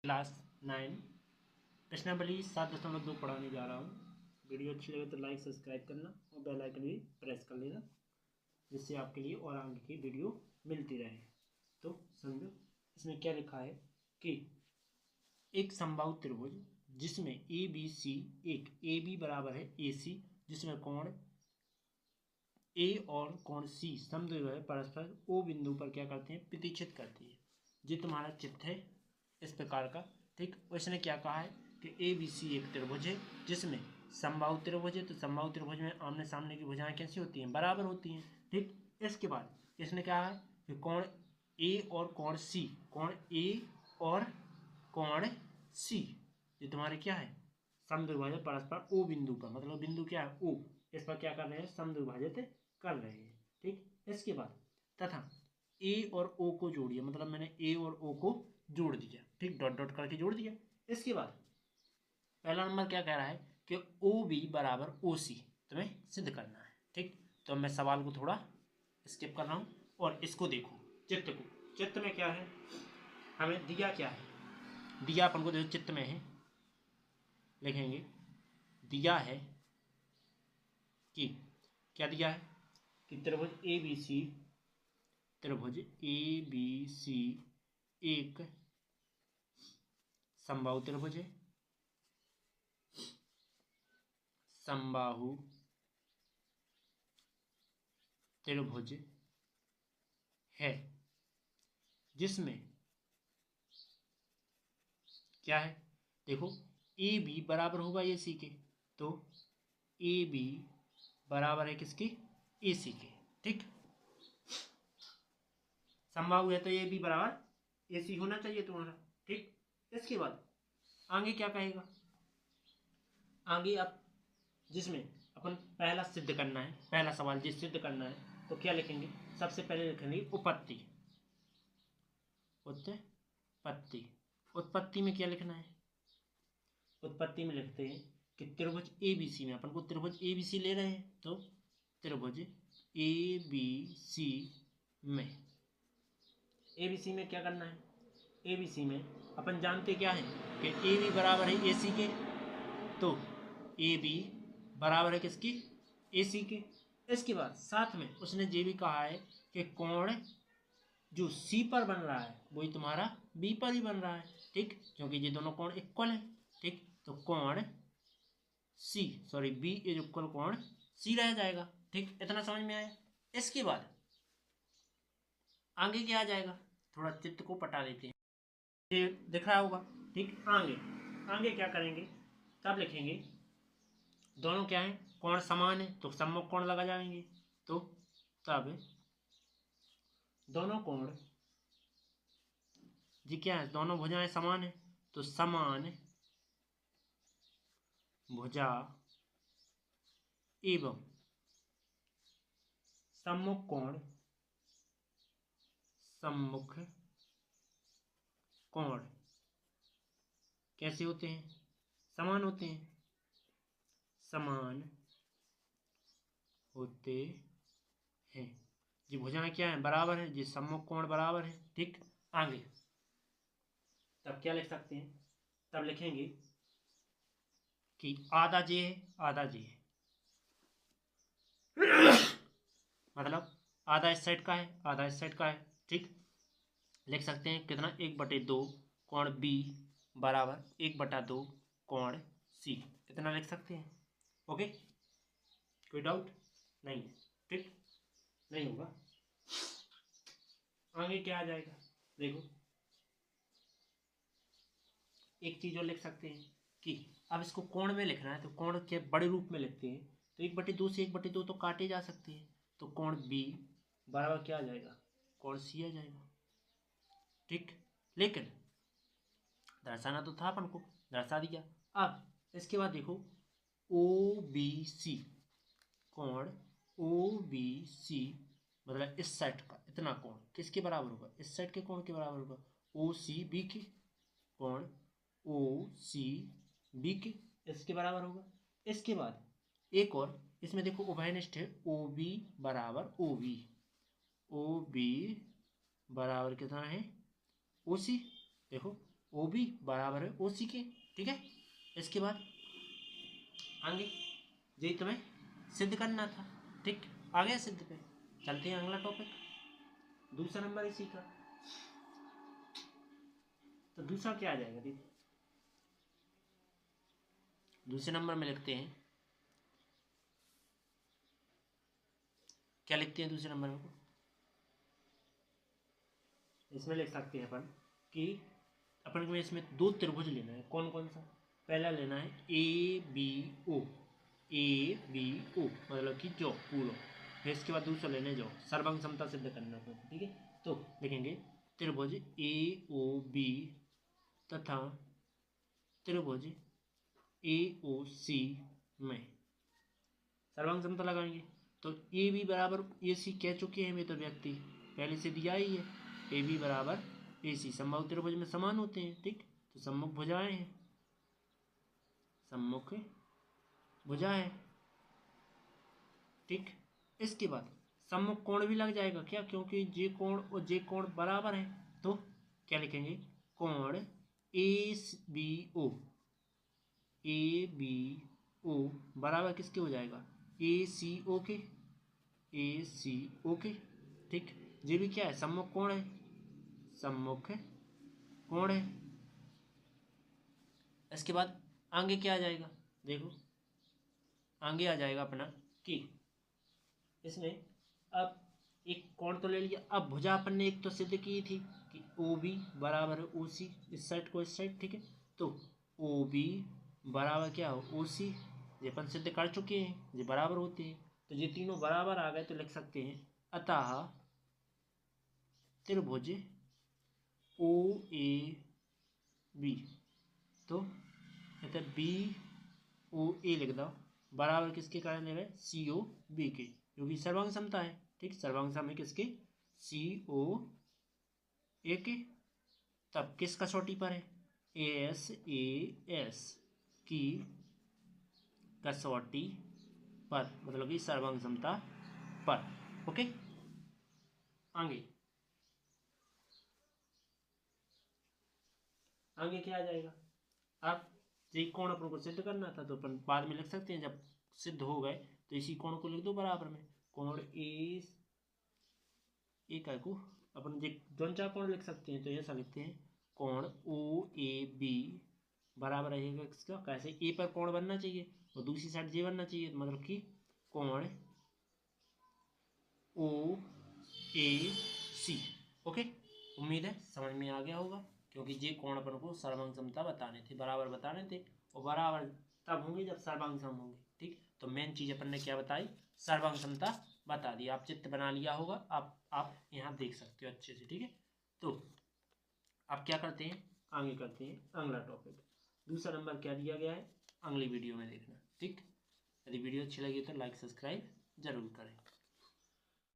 Class 9 प्रश्नावली 7.2 पढ़ाने जा रहा हूँ। वीडियो अच्छी लगे तो लाइक सब्सक्राइब करना और बेल आइकन भी प्रेस कर लेना, जिससे आपके लिए और आगे की वीडियो मिलती रहे। तो समझो इसमें क्या लिखा है कि एक समबाहु त्रिभुज जिसमें ए बी सी, एक ए बी बराबर है ए सी, जिसमें कोण ए और कोण सी समद्विबाहु है, परस्पर ओ बिंदु पर क्या करते हैं, प्रतिच्छेद करती है। ये तुम्हारा चित्र है इस प्रकार का, ठीक। उसने क्या कहा है कि ए बी सी एक त्रिभुज है जिसमें समबाहु त्रिभुज है, तो समबाहु त्रिभुज में आमने सामने की भुजाएं कैसी होती हैं, बराबर होती हैं, ठीक। इसके बाद इसने क्या है कि कोण ए और कोण सी, कोण ए और कोण सी ये तुम्हारे क्या है, समद्विभाजक परस्पर ओ बिंदु पर, मतलब बिंदु क्या है ओ, इस पर क्या कर रहे हैं, समद्विभाजित कर रहे हैं, ठीक। इसके बाद तथा ए और ओ को जोड़िए, मतलब मैंने ए और ओ को जोड़ दिया, ठीक, डॉट डॉट करके जोड़ दिया। इसके बाद पहला नंबर क्या कह रहा है कि ओ बी बराबर ओ सी तुम्हें सिद्ध करना है, ठीक। तो मैं सवाल को थोड़ा स्किप कर रहा हूँ और इसको देखो, चित्र को। चित्र में क्या है, हमें दिया क्या है, दिया अपन को देखो चित्र में है, लिखेंगे दिया है कि क्या दिया है कि त्रिभुज ए बी सी, त्रिभुज ए बी सी एक समबाहु त्रिभुज है, समबाहु त्रिभुज है, जिसमें क्या है, देखो ए बी बराबर होगा ए सी के, तो ए बी बराबर है किसके, ए सी के, ठीक। समबाहु है तो ए बी बराबर ए सी होना चाहिए तुम्हारा, ठीक। इसके बाद आगे क्या कहेगा, आगे आप जिसमें अपन पहला सिद्ध करना है, पहला सवाल जिस सिद्ध करना है, तो क्या लिखेंगे, सबसे पहले लिखेंगे उपपत्ति। उत्पत्ति, उत्पत्ति में क्या लिखना है, उत्पत्ति में लिखते हैं कि त्रिभुज ए बी सी में, अपन को त्रिभुज ए बी सी ले रहे हैं, तो त्रिभुज ए बी सी में, ए बी सी में क्या करना है, ए बी सी में अपन जानते क्या है कि ए बी बराबर है ए सी के, तो ए बी बराबर है किसकी, ए सी के। इसके बाद साथ में उसने ये भी कहा है कि कोण जो सी पर बन रहा है वही तुम्हारा बी पर ही बन रहा है, ठीक, क्योंकि ये दोनों कोण इक्वल है, ठीक। तो कोण सी, सॉरी बी इज इक्वल कोण सी रह जाएगा, ठीक। इतना समझ में आया। इसके बाद आगे क्या आ जाएगा, थोड़ा चित्र को पटा देते हैं, ये दिख रहा होगा, ठीक। आगे आगे क्या करेंगे, तब लिखेंगे दोनों क्या है, कोण समान है तो सम्मुख कोण लगा जाएंगे, तो तब दोनों कोण जी क्या है, दोनों भुजाएं समान है, तो समान भुजा एवं सम्मुख कोण, सम्मुख कोण कैसे होते हैं, समान होते हैं, समान होते हैं। जी भुजाएं क्या है, बराबर है, जी सम्मुख कोण बराबर है, ठीक। आगे तब क्या लिख सकते हैं, तब लिखेंगे कि आधा जे है आधा जे है, मतलब आधा इस साइड का है आधा इस साइड का है, ठीक। लिख सकते हैं कितना, 1/2 कोण बी बराबर 1/2 कोण सी, इतना लिख सकते हैं। ओके, कोई डाउट नहीं, ठीक, नहीं होगा। आगे क्या आ जाएगा, देखो एक चीज और लिख सकते हैं कि अब इसको कोण में लिखना है, तो कोण के बड़े रूप में लिखते हैं, तो 1/2 से 1/2 तो काटे जा सकते हैं, तो कोण बी बराबर क्या आ जाएगा, कोण सी आ जाएगा, ठीक। लेकिन दर्शाना तो था अपन को, दर्शा दिया। अब इसके बाद देखो ओ बी सी, कोण ओ बी सी मतलब इस साइड का इतना कोण किसके बराबर होगा, इस साइड के कोण के बराबर होगा, ओ सी बी के, कोण ओ सी बी के इसके बराबर होगा। इसके बाद एक और इसमें देखो उभयनिष्ठ है, ओ बी बराबर ओ बी, ओ बी बराबर कितना है ओ सी, देखो ओ बी बराबर है ओ सी के। ठीक है, इसके बाद आगे यही तुम्हें सिद्ध करना था। ठीक, आ गया सिद्ध पे। चलते हैं अगला टॉपिक, दूसरा नंबर इसी का। तो दूसरा क्या आ जाएगा दीदी? दूसरे नंबर में लिखते हैं, क्या लिखते हैं दूसरे नंबर में? इसमें लिख सकते हैं अपन कि अपन को इसमें दो त्रिभुज लेना है। कौन कौन सा? पहला लेना है A B O, A B O मतलब कि जो पूरा। फिर इसके बाद दूसरा लेने जाओ, सर्वांग समता सिद्ध करना है। ठीक है, तो लिखेंगे त्रिभुज ए ओ बी तथा त्रिभुज ए ओ सी में सर्वांग समता लगाएंगे। तो ए बी बराबर ए सी कह चुके हैं हमें तो व्यक्ति, पहले से दिया ही है। ए बी बराबर ए सी समबाहु त्रिभुज में समान होते हैं। ठीक, तो सम्मुख भुजाएं हैं, सम्मुख भुजाएं। ठीक, इसके बाद सम्मुख कोण भी लग जाएगा क्या, क्योंकि जे कोण और जे कोण बराबर है। तो क्या लिखेंगे? कोण A B O, A B O बराबर किसके हो जाएगा? ए सी ओ के, ए सी ओ के। ठीक, ये भी क्या है? सम्मुख कोण है, सम्मुख कोण है। इसके बाद आगे क्या आ जाएगा? देखो आगे आ जाएगा अपना कि इसमें अब एक कोण तो ले लिया, अब भुजा अपन ने एक तो सिद्ध की थी कि ओ बी बराबर है ओ सी, इस साइड को इस साइड। ठीक है, तो ओ बी बराबर क्या हो? ओ सी। ये अपन सिद्ध कर चुके हैं, ये बराबर होते हैं। तो ये तीनों बराबर आ गए, तो लिख सकते हैं अतः त्रिभुज ओ ए बी, तो बी ओ ए लिख दो बराबर किसके कारण ले रहे? सी ओ बी के, जो कि सर्वांग समता है। ठीक, सर्वांग सम है किसके? सी ओ ए के। तब किस कसौटी पर है? एस ए एस की कसौटी पर, मतलब कि सर्वांग समता पर। ओके, आगे आगे क्या आ जाएगा? अब ये कोण अपन को सिद्ध करना था, तो अपन बाद में लिख सकते हैं जब सिद्ध हो गए। तो इसी कोण को लिख दो बराबर में, कोण ए का को अपन दोनों चार कोण लिख सकते हैं। तो ऐसा लिखते हैं कोण ओ ए बी बराबर रहेगा किसका? कैसे? ए पर कोण बनना चाहिए और दूसरी साइड जे बनना चाहिए, मतलब कि कोण ओ ए सी। ओके, उम्मीद है समझ में आ गया होगा, क्योंकि जे कोण अपन को सर्वांग समता बताने थे, बराबर बताने थे। और बराबर तब होंगे जब सर्वांग सम होंगे। ठीक, तो मेन चीज अपन ने क्या बताई? सर्वांग समता बता दी। आप चित्र बना लिया होगा, आप यहाँ देख सकते हो अच्छे से। ठीक है, तो अब क्या करते हैं? आगे करते हैं अगला टॉपिक। दूसरा नंबर क्या दिया गया है, अगली वीडियो में देखना। ठीक, यदि वीडियो अच्छी लगी तो लाइक सब्सक्राइब जरूर करें।